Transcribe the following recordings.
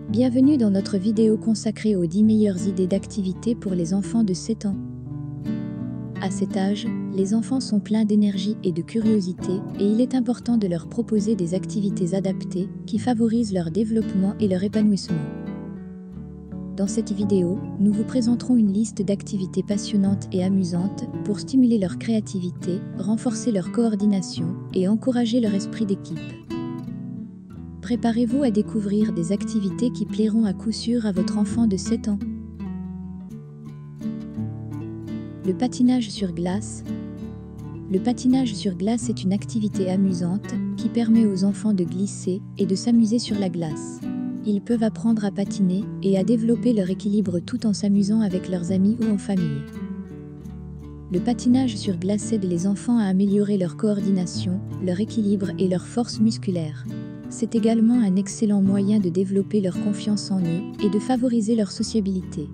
Bienvenue dans notre vidéo consacrée aux 10 meilleures idées d'activités pour les enfants de 7 ans. À cet âge, les enfants sont pleins d'énergie et de curiosité et il est important de leur proposer des activités adaptées qui favorisent leur développement et leur épanouissement. Dans cette vidéo, nous vous présenterons une liste d'activités passionnantes et amusantes pour stimuler leur créativité, renforcer leur coordination et encourager leur esprit d'équipe. Préparez-vous à découvrir des activités qui plairont à coup sûr à votre enfant de 7 ans. Le patinage sur glace. Le patinage sur glace est une activité amusante qui permet aux enfants de glisser et de s'amuser sur la glace. Ils peuvent apprendre à patiner et à développer leur équilibre tout en s'amusant avec leurs amis ou en famille. Le patinage sur glace aide les enfants à améliorer leur coordination, leur équilibre et leur force musculaire. C'est également un excellent moyen de développer leur confiance en eux et de favoriser leur sociabilité.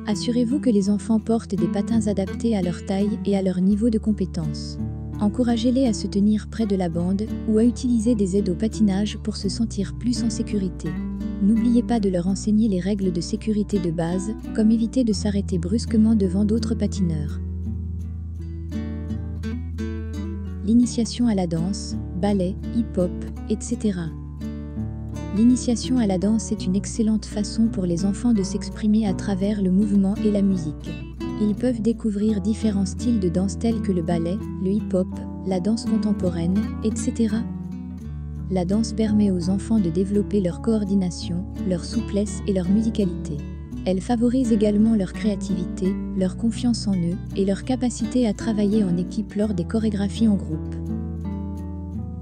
Assurez-vous que les enfants portent des patins adaptés à leur taille et à leur niveau de compétence. Encouragez-les à se tenir près de la bande ou à utiliser des aides au patinage pour se sentir plus en sécurité. N'oubliez pas de leur enseigner les règles de sécurité de base, comme éviter de s'arrêter brusquement devant d'autres patineurs. L'initiation à la danse, ballet, hip-hop, etc. L'initiation à la danse est une excellente façon pour les enfants de s'exprimer à travers le mouvement et la musique. Ils peuvent découvrir différents styles de danse tels que le ballet, le hip-hop, la danse contemporaine, etc. La danse permet aux enfants de développer leur coordination, leur souplesse et leur musicalité. Elle favorise également leur créativité, leur confiance en eux et leur capacité à travailler en équipe lors des chorégraphies en groupe.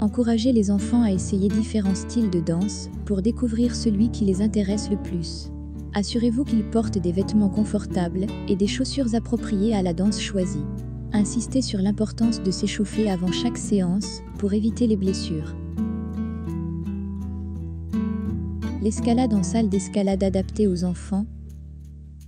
Encouragez les enfants à essayer différents styles de danse pour découvrir celui qui les intéresse le plus. Assurez-vous qu'ils portent des vêtements confortables et des chaussures appropriées à la danse choisie. Insistez sur l'importance de s'échauffer avant chaque séance pour éviter les blessures. L'escalade en salle d'escalade adaptée aux enfants.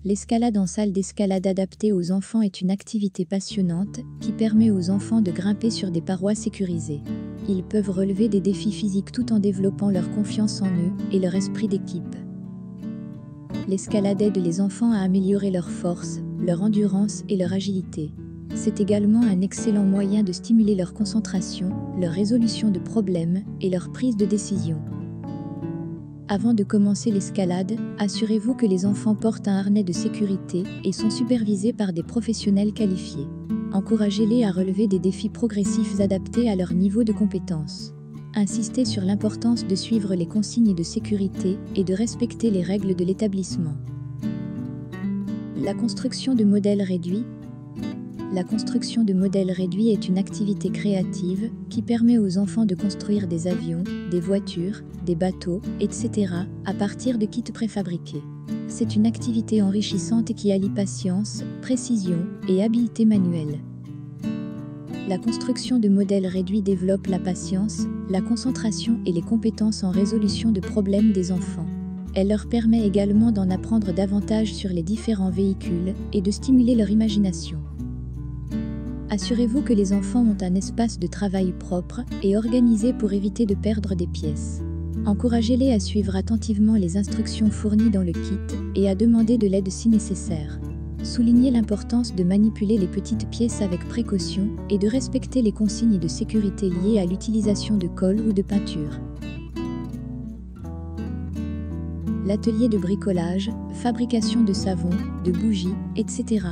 L'escalade en salle d'escalade adaptée aux enfants est une activité passionnante qui permet aux enfants de grimper sur des parois sécurisées. Ils peuvent relever des défis physiques tout en développant leur confiance en eux et leur esprit d'équipe. L'escalade aide les enfants à améliorer leur force, leur endurance et leur agilité. C'est également un excellent moyen de stimuler leur concentration, leur résolution de problèmes et leur prise de décision. Avant de commencer l'escalade, assurez-vous que les enfants portent un harnais de sécurité et sont supervisés par des professionnels qualifiés. Encouragez-les à relever des défis progressifs adaptés à leur niveau de compétence. Insistez sur l'importance de suivre les consignes de sécurité et de respecter les règles de l'établissement. La construction de modèles réduits. La construction de modèles réduits est une activité créative qui permet aux enfants de construire des avions, des voitures, des bateaux, etc. à partir de kits préfabriqués. C'est une activité enrichissante qui allie patience, précision et habileté manuelle. La construction de modèles réduits développe la patience, la concentration et les compétences en résolution de problèmes des enfants. Elle leur permet également d'en apprendre davantage sur les différents véhicules et de stimuler leur imagination. Assurez-vous que les enfants ont un espace de travail propre et organisé pour éviter de perdre des pièces. Encouragez-les à suivre attentivement les instructions fournies dans le kit et à demander de l'aide si nécessaire. Soulignez l'importance de manipuler les petites pièces avec précaution et de respecter les consignes de sécurité liées à l'utilisation de colle ou de peinture. L'atelier de bricolage, fabrication de savon, de bougies, etc.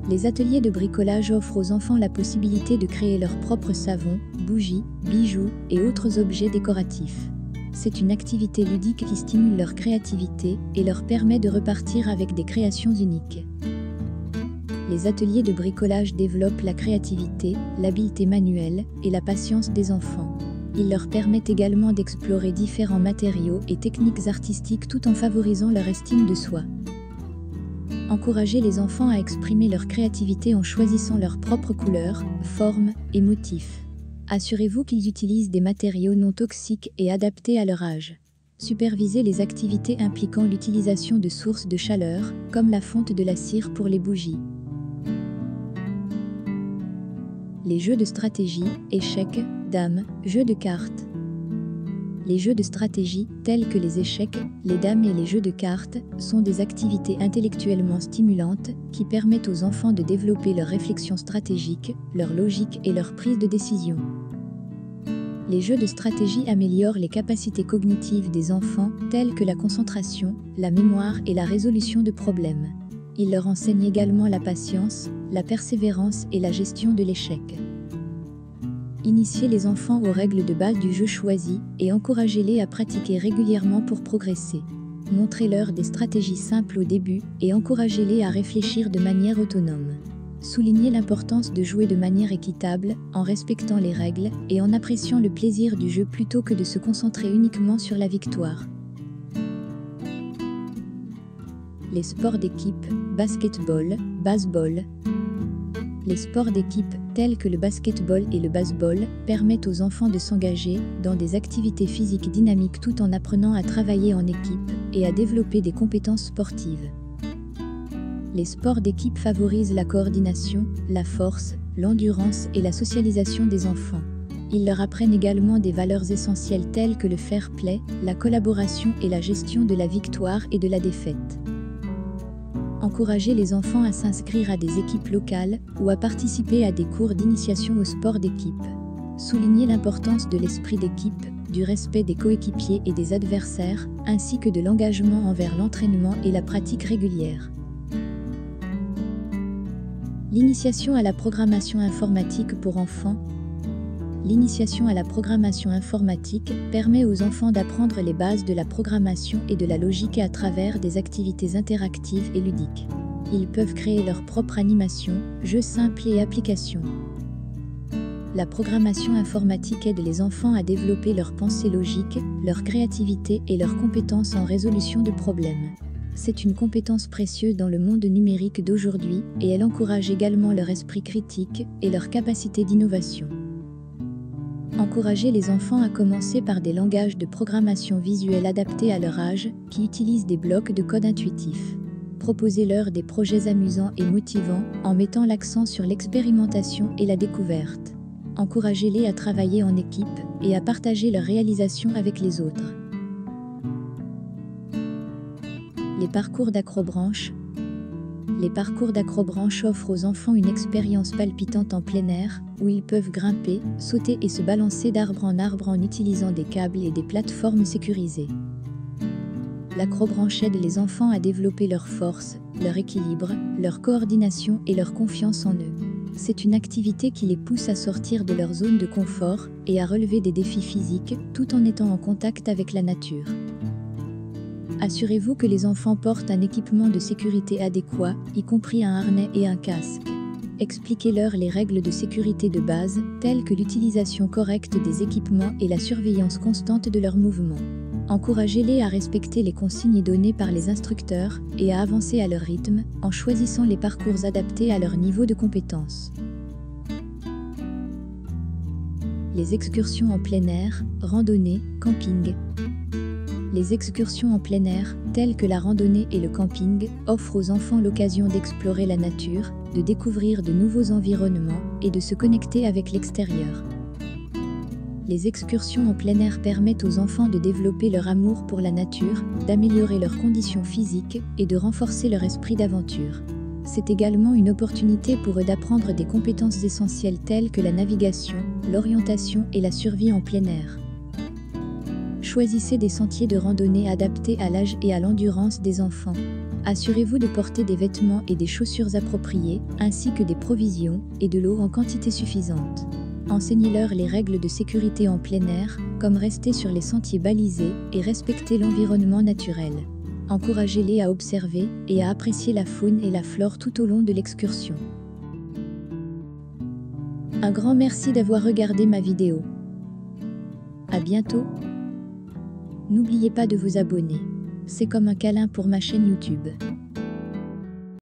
Les ateliers de bricolage offrent aux enfants la possibilité de créer leur propre savon, bougies, bijoux et autres objets décoratifs. C'est une activité ludique qui stimule leur créativité et leur permet de repartir avec des créations uniques. Les ateliers de bricolage développent la créativité, l'habileté manuelle et la patience des enfants. Ils leur permettent également d'explorer différents matériaux et techniques artistiques tout en favorisant leur estime de soi. Encouragez les enfants à exprimer leur créativité en choisissant leurs propres couleurs, formes et motifs. Assurez-vous qu'ils utilisent des matériaux non toxiques et adaptés à leur âge. Supervisez les activités impliquant l'utilisation de sources de chaleur, comme la fonte de la cire pour les bougies. Les jeux de stratégie, échecs, dames, jeux de cartes. Les jeux de stratégie, tels que les échecs, les dames et les jeux de cartes, sont des activités intellectuellement stimulantes qui permettent aux enfants de développer leur réflexion stratégique, leur logique et leur prise de décision. Les jeux de stratégie améliorent les capacités cognitives des enfants, telles que la concentration, la mémoire et la résolution de problèmes. Ils leur enseignent également la patience, la persévérance et la gestion de l'échec. Initiez les enfants aux règles de base du jeu choisi et encouragez-les à pratiquer régulièrement pour progresser. Montrez-leur des stratégies simples au début et encouragez-les à réfléchir de manière autonome. Soulignez l'importance de jouer de manière équitable, en respectant les règles et en appréciant le plaisir du jeu plutôt que de se concentrer uniquement sur la victoire. Les sports d'équipe, basketball, baseball. Les sports d'équipe, tels que le basketball et le baseball, permettent aux enfants de s'engager dans des activités physiques dynamiques tout en apprenant à travailler en équipe et à développer des compétences sportives. Les sports d'équipe favorisent la coordination, la force, l'endurance et la socialisation des enfants. Ils leur apprennent également des valeurs essentielles telles que le fair play, la collaboration et la gestion de la victoire et de la défaite. Encouragez les enfants à s'inscrire à des équipes locales ou à participer à des cours d'initiation au sport d'équipe. Soulignez l'importance de l'esprit d'équipe, du respect des coéquipiers et des adversaires, ainsi que de l'engagement envers l'entraînement et la pratique régulière. L'initiation à la programmation informatique pour enfants. L'initiation à la programmation informatique permet aux enfants d'apprendre les bases de la programmation et de la logique à travers des activités interactives et ludiques. Ils peuvent créer leur propre animation, jeux simples et applications. La programmation informatique aide les enfants à développer leur pensée logique, leur créativité et leurs compétences en résolution de problèmes. C'est une compétence précieuse dans le monde numérique d'aujourd'hui et elle encourage également leur esprit critique et leur capacité d'innovation. Encouragez les enfants à commencer par des langages de programmation visuelle adaptés à leur âge, qui utilisent des blocs de code intuitifs. Proposez-leur des projets amusants et motivants en mettant l'accent sur l'expérimentation et la découverte. Encouragez-les à travailler en équipe et à partager leurs réalisations avec les autres. Les parcours d'acrobranche. Les parcours d'acrobranche offrent aux enfants une expérience palpitante en plein air, où ils peuvent grimper, sauter et se balancer d'arbre en utilisant des câbles et des plateformes sécurisées. L'acrobranche aide les enfants à développer leur force, leur équilibre, leur coordination et leur confiance en eux. C'est une activité qui les pousse à sortir de leur zone de confort et à relever des défis physiques, tout en étant en contact avec la nature. Assurez-vous que les enfants portent un équipement de sécurité adéquat, y compris un harnais et un casque. Expliquez-leur les règles de sécurité de base, telles que l'utilisation correcte des équipements et la surveillance constante de leurs mouvements. Encouragez-les à respecter les consignes données par les instructeurs et à avancer à leur rythme, en choisissant les parcours adaptés à leur niveau de compétence. Les excursions en plein air, randonnée, camping. Les excursions en plein air, telles que la randonnée et le camping, offrent aux enfants l'occasion d'explorer la nature, de découvrir de nouveaux environnements et de se connecter avec l'extérieur. Les excursions en plein air permettent aux enfants de développer leur amour pour la nature, d'améliorer leurs conditions physiques et de renforcer leur esprit d'aventure. C'est également une opportunité pour eux d'apprendre des compétences essentielles telles que la navigation, l'orientation et la survie en plein air. Choisissez des sentiers de randonnée adaptés à l'âge et à l'endurance des enfants. Assurez-vous de porter des vêtements et des chaussures appropriées, ainsi que des provisions et de l'eau en quantité suffisante. Enseignez-leur les règles de sécurité en plein air, comme rester sur les sentiers balisés et respecter l'environnement naturel. Encouragez-les à observer et à apprécier la faune et la flore tout au long de l'excursion. Un grand merci d'avoir regardé ma vidéo. À bientôt. N'oubliez pas de vous abonner. C'est comme un câlin pour ma chaîne YouTube.